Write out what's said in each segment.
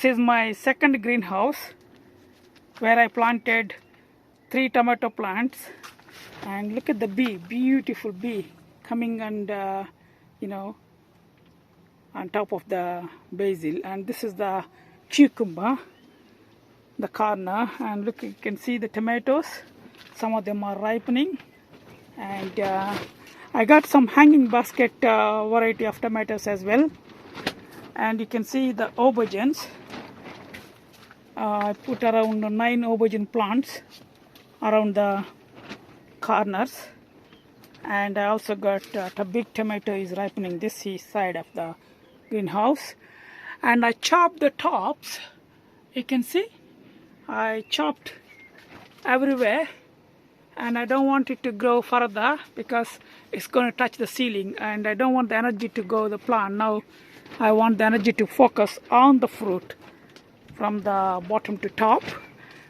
This is my second greenhouse where I planted 3 tomato plants, and look at the bee, beautiful bee coming and on top of the basil. And this is the cucumber, the corner, and look, you can see the tomatoes, some of them are ripening. And I got some hanging basket variety of tomatoes as well. And you can see the aubergines. I put around 9 aubergine plants around the corners, and I also got a big tomato is ripening this side of the greenhouse. And I chopped the tops. You can see I chopped everywhere, and I don't want it to grow further because it's going to touch the ceiling, and I don't want the energy to go the plant. Now I want the energy to focus on the fruit from the bottom to top.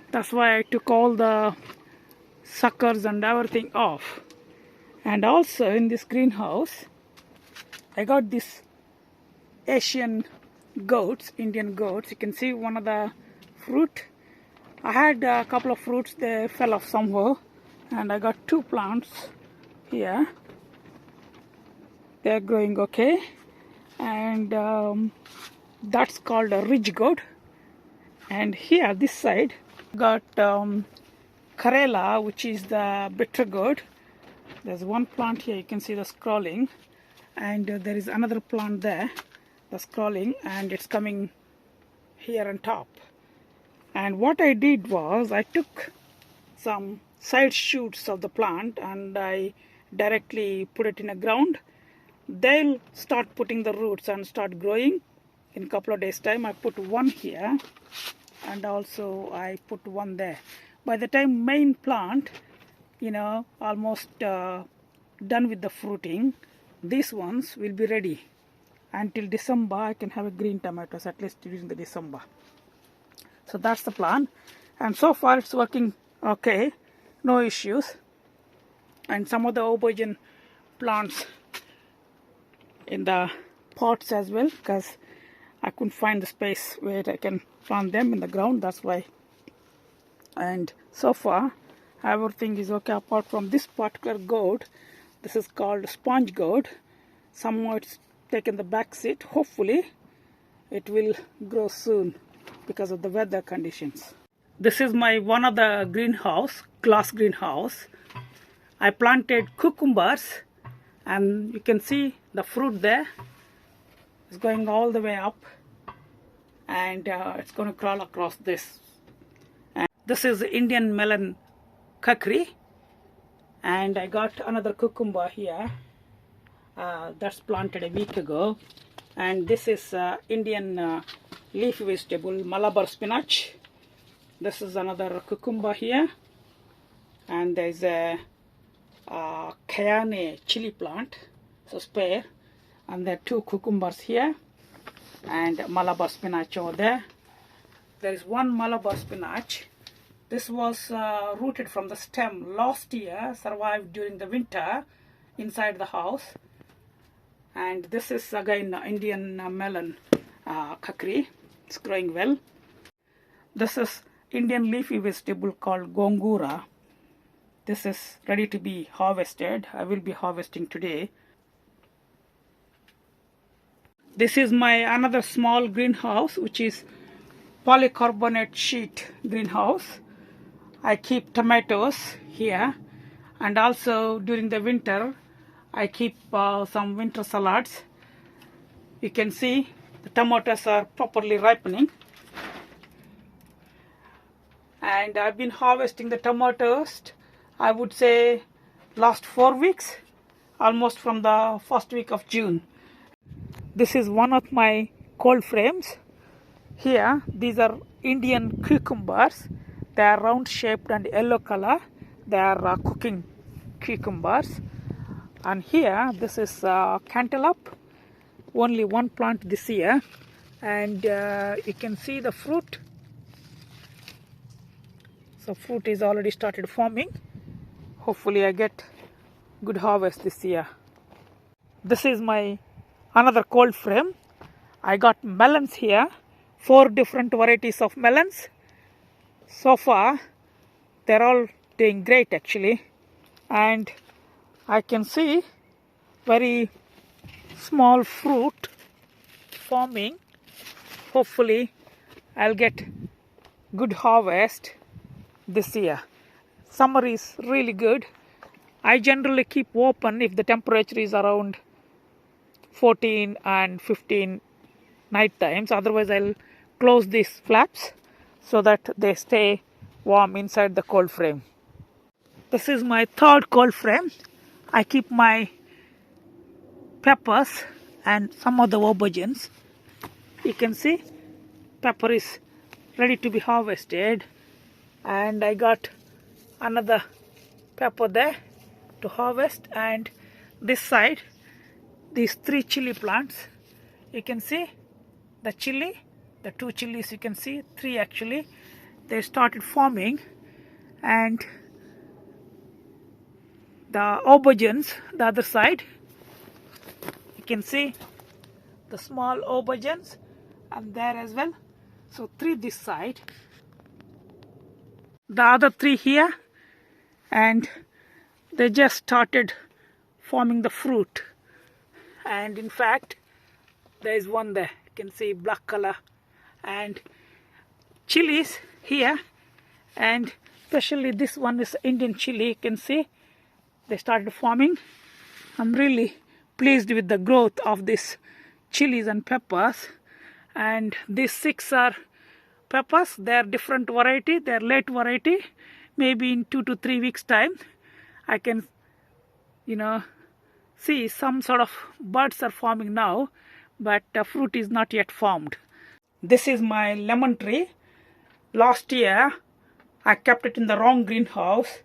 That's why I took all the suckers and everything off. And also in this greenhouse I got this Asian goats, Indian goats. You can see one of the fruit. I had a couple of fruits, they fell off somewhere, and I got 2 plants here. They're growing okay. And that's called a ridge gourd. And here this side got Karela, which is the bitter gourd. There's one plant here, you can see the scrolling, and there is another plant there, the scrolling, and it's coming here on top. And what I did was I took some side shoots of the plant and I directly put it in the ground. They'll start putting the roots and start growing in a couple of days time. I put one here, and also I put one there. By the time main plant almost done with the fruiting, these ones will be ready. Until December I can have a green tomatoes, at least during the December. So that's the plan, and so far it's working okay, no issues. And some of the aubergine plants in the pots as well, because I couldn't find the space where I can plant them in the ground, that's why. And so far everything is okay apart from this particular gourd. This is called sponge gourd. Somehow it's taken the back seat. Hopefully it will grow soon because of the weather conditions. This is my one of the greenhouse, glass greenhouse. I planted cucumbers, and you can see the fruit there is going all the way up, and it's going to crawl across this. And this is Indian melon kakri, and I got another cucumber here that's planted a week ago. And this is Indian leafy vegetable, Malabar spinach. This is another cucumber here, and there's a cayenne chili plant, so spare, and there are 2 cucumbers here, and Malabar spinach over there. There is one Malabar spinach. This was rooted from the stem last year, survived during the winter inside the house. And this is again Indian melon kakri. It's growing well. This is Indian leafy vegetable called gongura. This is ready to be harvested. I will be harvesting today. This is my another small greenhouse, which is polycarbonate sheet greenhouse. I keep tomatoes here, and also during the winter I keep some winter salads. You can see the tomatoes are properly ripening, and I've been harvesting the tomatoes, I would say last 4 weeks, almost from the first week of June. This is one of my cold frames. Here these are Indian cucumbers. They are round shaped and yellow color. They are cooking cucumbers. And here this is cantaloupe, only one plant this year, and you can see the fruit. So fruit is already started forming. Hopefully I get good harvest this year. This is my another cold frame. I got melons here 4 different varieties of melons. So far they're all doing great actually, and I can see very small fruit forming. Hopefully I'll get good harvest this year. Summer is really good. I generally keep open if the temperature is around 14 and 15 night times. Otherwise I'll close these flaps so that they stay warm inside the cold frame. This is my third cold frame. I keep my peppers and some of the aubergines. You can see pepper is ready to be harvested, and I got another pepper there to harvest. And this side, these 3 chili plants, you can see the chili, the 2 chilies, you can see 3 actually, they started forming. And the aubergines, the other side, you can see the small aubergines and there as well. So 3 this side, the other 3 here, and they just started forming the fruit. And in fact there is one there, you can see black color, and chilies here, and especially this one is Indian chili. You can see they started forming. I'm really pleased with the growth of these chilies and peppers. And these 6 are peppers. They are different variety, they are late variety. Maybe in 2 to 3 weeks time I can see some sort of buds are forming now, but fruit is not yet formed. This is my lemon tree. Last year I kept it in the wrong greenhouse.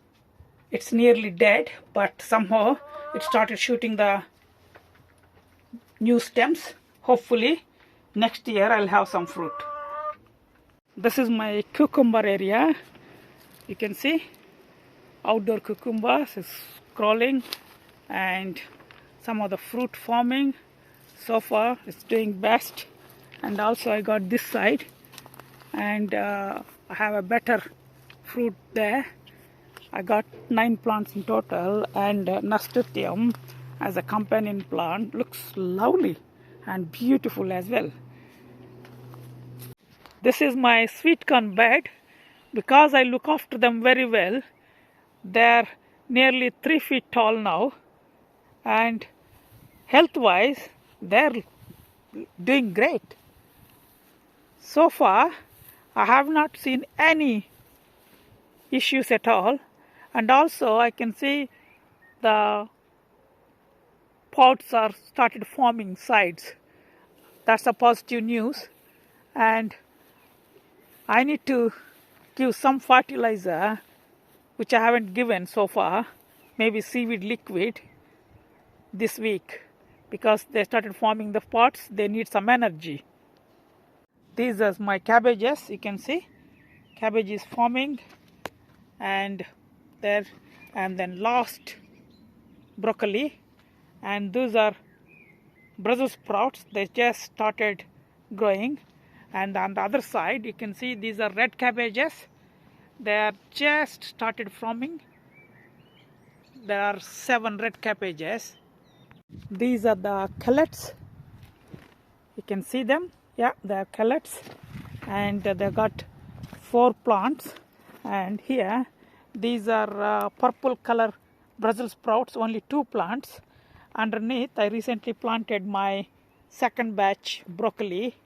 It's nearly dead, but somehow it started shooting the new stems. Hopefully next year I'll have some fruit. This is my cucumber area. You can see outdoor cucumbers is crawling, and some of the fruit forming. So far it's doing best. And also I got this side, and I have a better fruit there. I got 9 plants in total, and nasturtium as a companion plant looks lovely and beautiful as well. This is my sweet corn bed. Because I look after them very well, they're nearly 3 feet tall now, and health wise they're doing great. So far I have not seen any issues at all. And also I can see the pods are started forming sides. That's a positive news. And I need to give some fertilizer, which I haven't given so far, maybe seaweed liquid this week, because they started forming the pods. They need some energy. These are my cabbages. You can see cabbage is forming, and there, and then last broccoli, and those are Brussels sprouts. They just started growing. And on the other side you can see these are red cabbages. They are just started forming. There are 7 red cabbages. These are the cullets. You can see them. Yeah, they are cullets, and they got 4 plants. And here these are purple color Brussels sprouts, only 2 plants. Underneath I recently planted my second batch broccoli,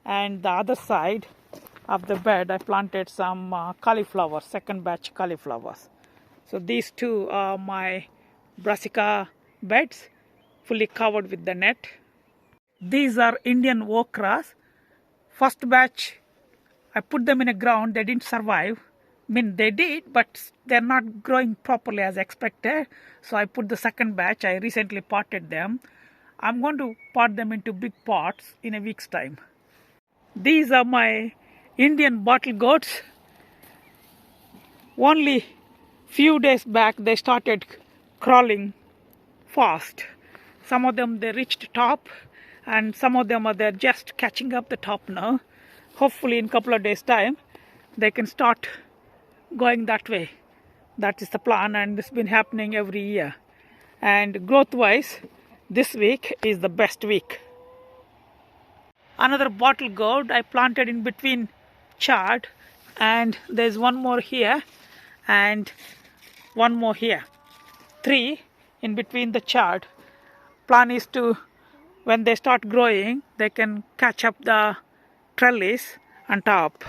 and the other side of the bed I planted some cauliflower, second batch cauliflowers. So these 2 are my brassica beds, fully covered with the net. These are Indian okras. First batch I put them in a ground, they didn't survive. I mean, they did, but they're not growing properly as expected. So I put the second batch. I recently potted them. I'm going to pot them into big pots in a week's time. These are my Indian bottle goats. Only few days back they started crawling fast. Some of them they reached top, and some of them are they're just catching up the top now. hopefully in a couple of days time they can start going that way. That is the plan, and it's been happening every year. And growth wise, this week is the best week. Another bottle gourd I planted in between chard, and there's one more here and one more here. 3 in between the chard. Plan is to, when they start growing, they can catch up the trellis on top.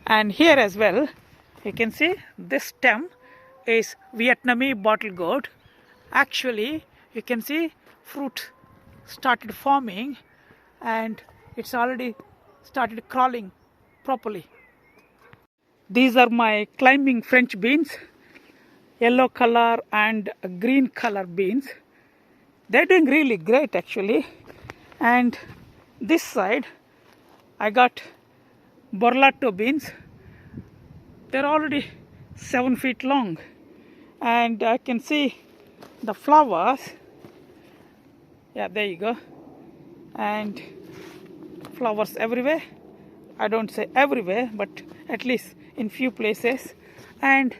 And here as well, you can see this stem is Vietnamese bottle gourd. Actually, you can see fruit started forming and it's already started crawling properly. These are my climbing French beans, yellow color and green color beans. They're doing really great actually. And this side I got Borlato beans. They're already 7 feet long, and I can see the flowers. Yeah, there you go. And flowers everywhere. I don't say everywhere, but at least in few places. And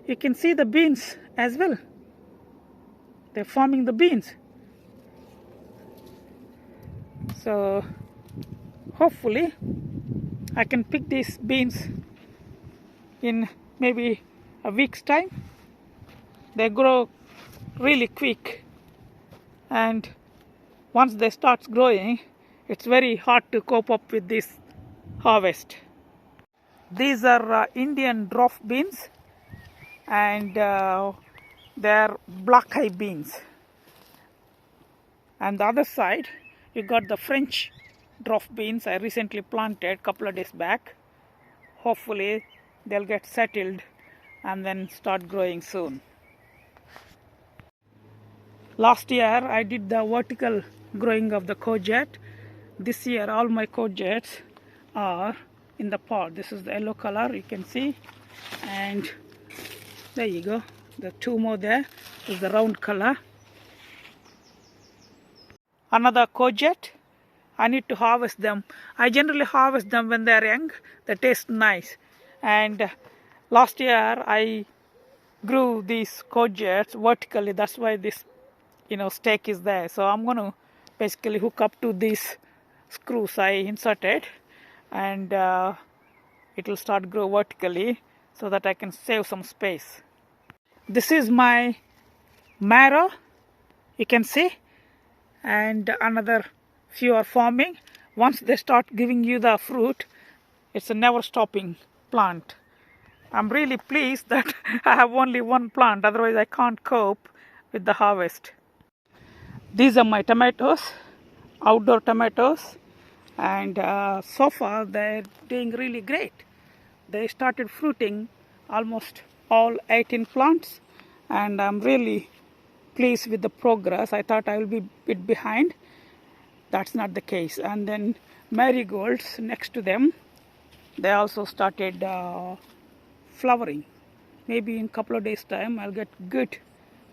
you can see the beans as well. They're forming the beans. So hopefully I can pick these beans in maybe a week's time. They grow really quick, and once they start growing, it's very hard to cope up with this harvest. These are Indian dwarf beans, and they're black eye beans. And the other side you got the French dwarf beans I recently planted a couple of days back. Hopefully they'll get settled and then start growing soon. Last year I did the vertical growing of the courgette. This year all my courgettes are in the pot. This is the yellow color, you can see, and there you go. The 2 more there is the round color. Another courgette. I need to harvest them. I generally harvest them when they are young. They taste nice. And last year I grew these courgettes vertically. That's why this stake is there. So I'm going to basically hook up to these screws I inserted, and it will start grow vertically so that I can save some space. This is my marrow, you can see, and another few are forming. Once they start giving you the fruit, it's a never stopping plant. I'm really pleased that I have only one plant, otherwise I can't cope with the harvest. These are my tomatoes, outdoor tomatoes, and so far they're doing really great. They started fruiting almost all 18 plants, and I'm really pleased with the progress. I thought I will be a bit behind. That's not the case. And then marigolds next to them, they also started flowering. Maybe in a couple of days time I'll get good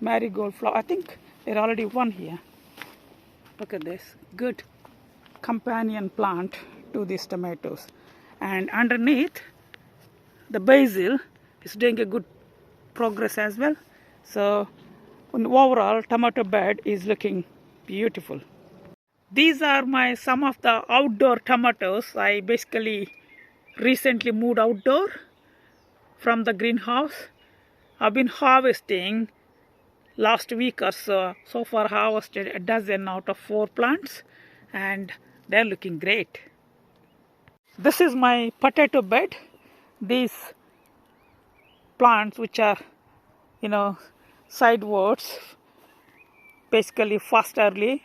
marigold flower. I think there already one here. Look at this, good companion plant to these tomatoes. And underneath, the basil is doing a good progress as well. So overall tomato bed is looking beautiful. These are some of the outdoor tomatoes. I basically recently moved outdoor from the greenhouse. I've been harvesting last week or so. So far harvested a dozen out of 4 plants, and they're looking great. This is my potato bed. These plants, which are sidewards, basically first early,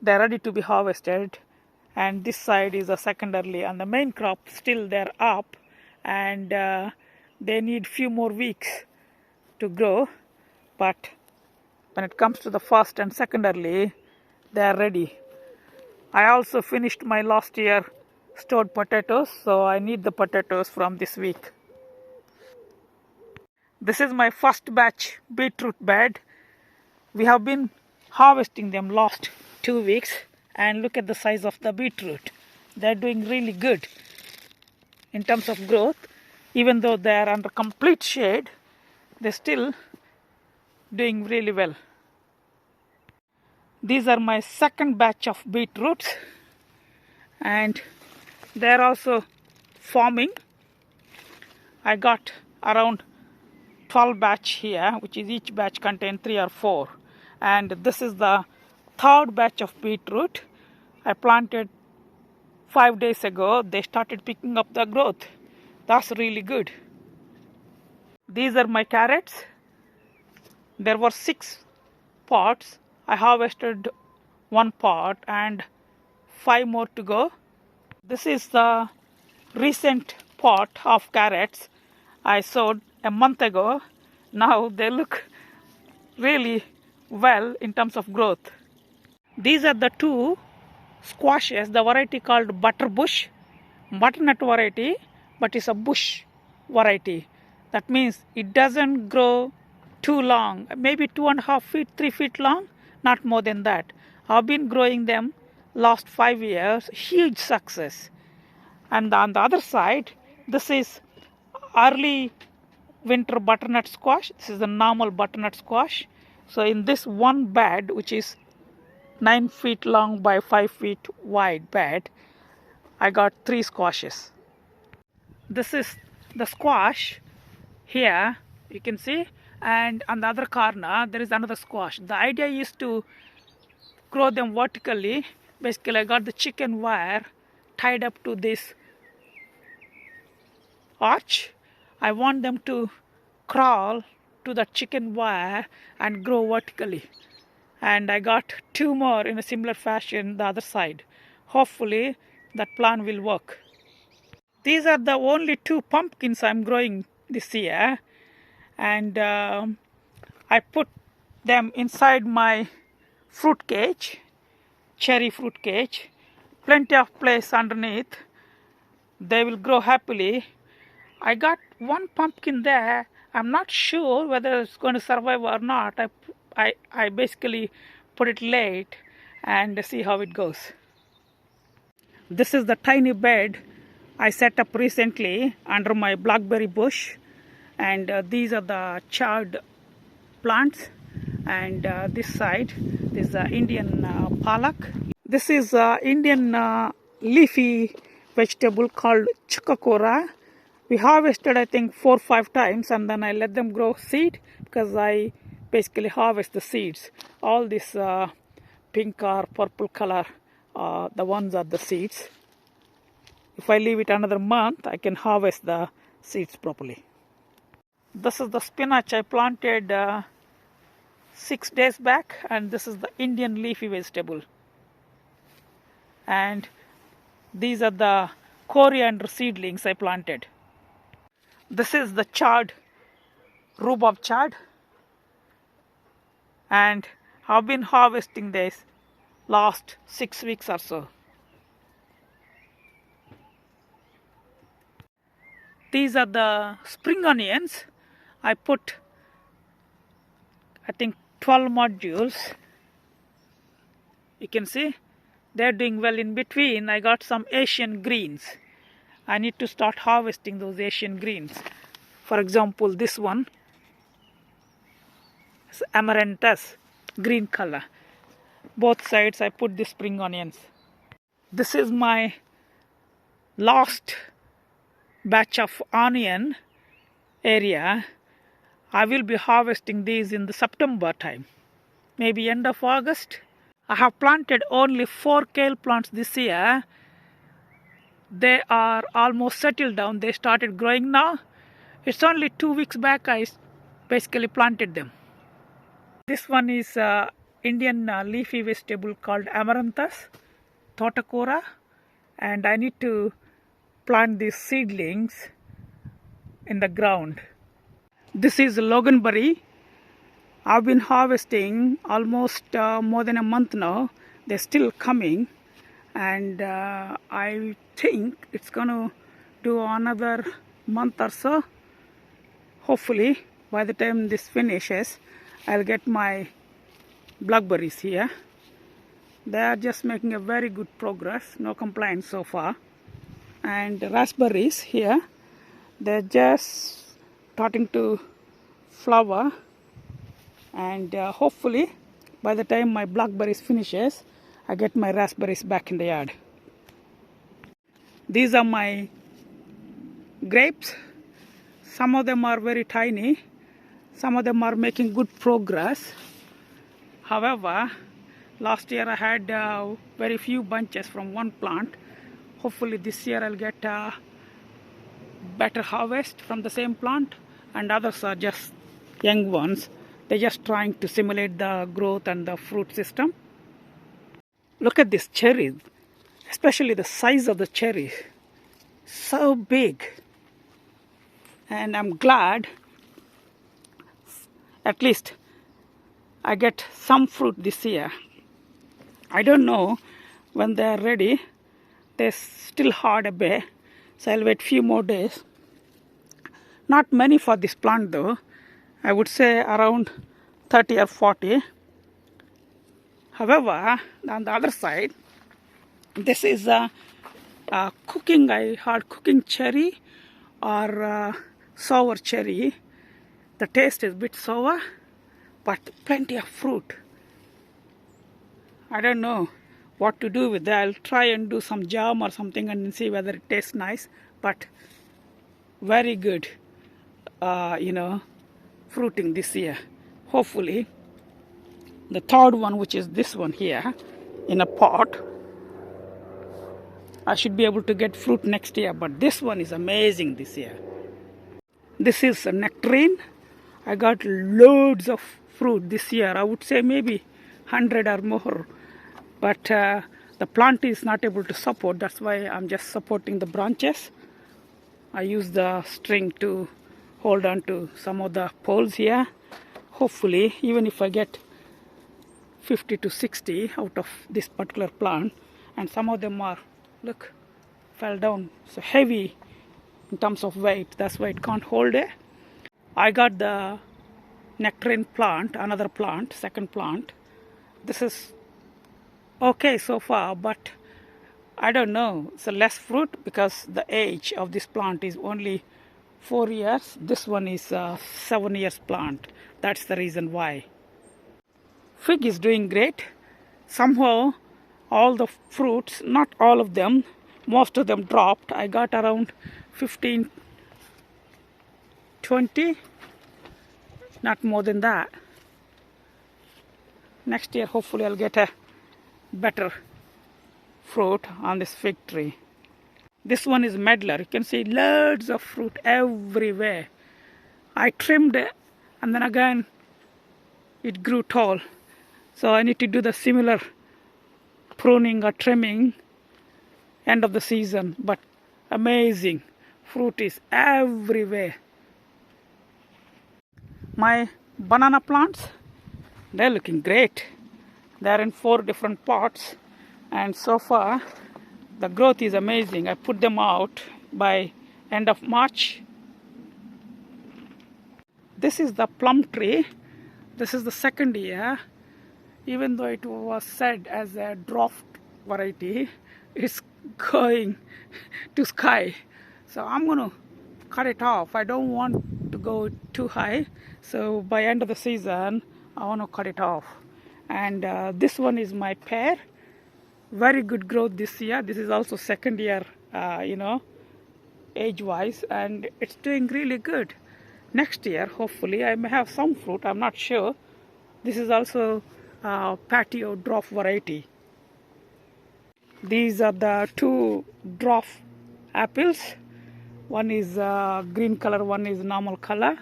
they're ready to be harvested, and this side is a secondary, and the main crop still they're up, and they need few more weeks to grow. But when it comes to the first and secondary, they are ready. I also finished my last year stored potatoes, so I need the potatoes from this week. This is my first batch beetroot bed. We have been harvesting them last 2 weeks, and look at the size of the beetroot. They're doing really good. in terms of growth. Even though they are under complete shade, they're still doing really well. These are my second batch of beetroots, and they're also forming. I got around 12 batch here, which is each batch contain 3 or 4, and this is the third batch of beetroot. I planted 5 days ago. They started picking up the growth. That's really good. These are my carrots. There were 6 pots. I harvested 1 pot and 5 more to go. This is the recent pot of carrots I sowed a month ago. Now they look really well in terms of growth. These are the 2 squashes, the variety called butterbush, butternut variety, but it's a bush variety. That means it doesn't grow too long, maybe 2.5 feet, 3 feet long, not more than that. I've been growing them last 5 years, huge success. And on the other side, this is early winter butternut squash. This is the normal butternut squash. So in this one bed, which is 9 feet long by 5 feet wide bed, I got 3 squashes. This is the squash here, you can see, and on the other corner there is another squash. The idea is to grow them vertically. Basically, I got the chicken wire tied up to this arch. I want them to crawl to the chicken wire and grow vertically. And I got 2 more in a similar fashion the other side. Hopefully that plan will work. These are the only 2 pumpkins I'm growing this year, and I put them inside my fruit cage, cherry fruit cage. Plenty of place underneath. They will grow happily. I got 1 pumpkin there. I'm not sure whether it's going to survive or not. I basically put it late and see how it goes. This is the tiny bed I set up recently under my blackberry bush, and these are the charred plants, and this side is Indian palak. This is Indian leafy vegetable called chukakura. We harvested I think 4 or 5 times, and then I let them grow seed, because I basically harvest the seeds. All this pink or purple color, the ones are the seeds. If I leave it another month, I can harvest the seeds properly. This is the spinach I planted 6 days back, and this is the Indian leafy vegetable. And these are the coriander seedlings I planted. This is the chard, rhubarb chard, and I've been harvesting this last 6 weeks or so. These are the spring onions. I put I think 12 modules. You can see they're doing well. In between I got some Asian greens. I need to start harvesting those Asian greens. For example, this one is amaranthus, green color. Both sides I put the spring onions. This is my last batch of onion area. I will be harvesting these in the September time, maybe end of August. I have planted only 4 kale plants this year. They are almost settled down. They started growing now. It's only 2 weeks back I basically planted them. This one is Indian leafy vegetable called amaranthus, thotakura, and I need to plant these seedlings in the ground. This is loganberry. I've been harvesting almost more than a month now. They're still coming, and I think it's gonna do another month or so. Hopefully by the time this finishes, I'll get my blackberries here. They are just making a very good progress. No complaints so far. and raspberries here. They're just starting to flower, and hopefully by the time my blackberries finishes, I get my raspberries back in the yard. These are my grapes. Some of them are very tiny. Some of them are making good progress. However, last year I had very few bunches from one plant. Hopefully this year I'll get better harvest from the same plant, and others are just young ones. They're just trying to simulate the growth and the fruit system. Look at this cherry, especially the size of the cherry. So big. And I'm glad at least I get some fruit this year. I don't know when they're ready. They're still hard a bit, so I'll wait few more days. Not many for this plant though. I would say around 30 or 40. However, on the other side, this is a cooking, I heard cooking cherry or sour cherry. The taste is a bit sour, but plenty of fruit. I don't know what to do with that. I'll try and do some jam or something and see whether it tastes nice. But very good, fruiting this year. Hopefully, the third one, which is this one here, in a pot, I should be able to get fruit next year. But this one is amazing this year. This is a nectarine. I got loads of fruit this year. I would say maybe 100 or more. But the plant is not able to support. That's why I'm just supporting the branches. I use the string to hold on to some of the poles here. Hopefully, even if I get 50 to 60 out of this particular plant, and some of them are, look, fell down. So heavy in terms of weight. That's why it can't hold it. I got the nectarine plant, another plant, second plant. This is okay so far, but I don't know. It's a less fruit because the age of this plant is only 4 years. This one is a 7 years plant. That's the reason why. Fig is doing great. Somehow all the fruits, not all of them, most of them dropped. I got around 15, 20, not more than that. Next year hopefully I'll get a better fruit on this fig tree. This one is medlar. You can see loads of fruit everywhere. I trimmed it and then again it grew tall. So I need to do the similar pruning or trimming end of the season. But amazing. Fruit is everywhere. My banana plants, they're looking great. They're in 4 different pots, and so far the growth is amazing. I put them out by end of March. This is the plum tree. This is the second year. Even though it was said as a dwarf variety, it's going to sky. So I'm going to cut it off. I don't want to go too high. So by end of the season, I want to cut it off. And this one is my pear. Very good growth this year. This is also second year, age-wise, and it's doing really good. Next year, hopefully, I may have some fruit. I'm not sure. This is also patio dwarf variety. These are the 2 dwarf apples. One is green color, one is normal color.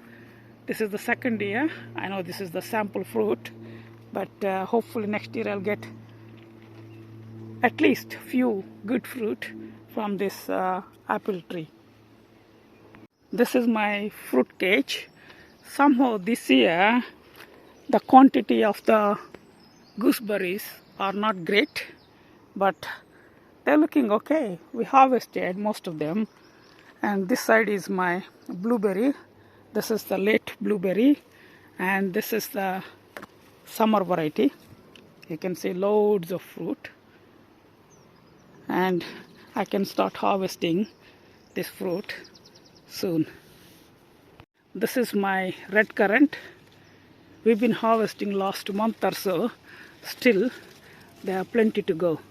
This is the second year. I know this is the sample fruit, but hopefully next year I'll get at least few good fruit from this apple tree. This is my fruit cage. Somehow this year the quantity of the gooseberries are not great, but they're looking okay. We harvested most of them. And this side is my blueberry. This is the late blueberry, and this is the summer variety. You can see loads of fruit. And I can start harvesting this fruit soon. This is my red currant. We've been harvesting last month or so. Still, there are plenty to go.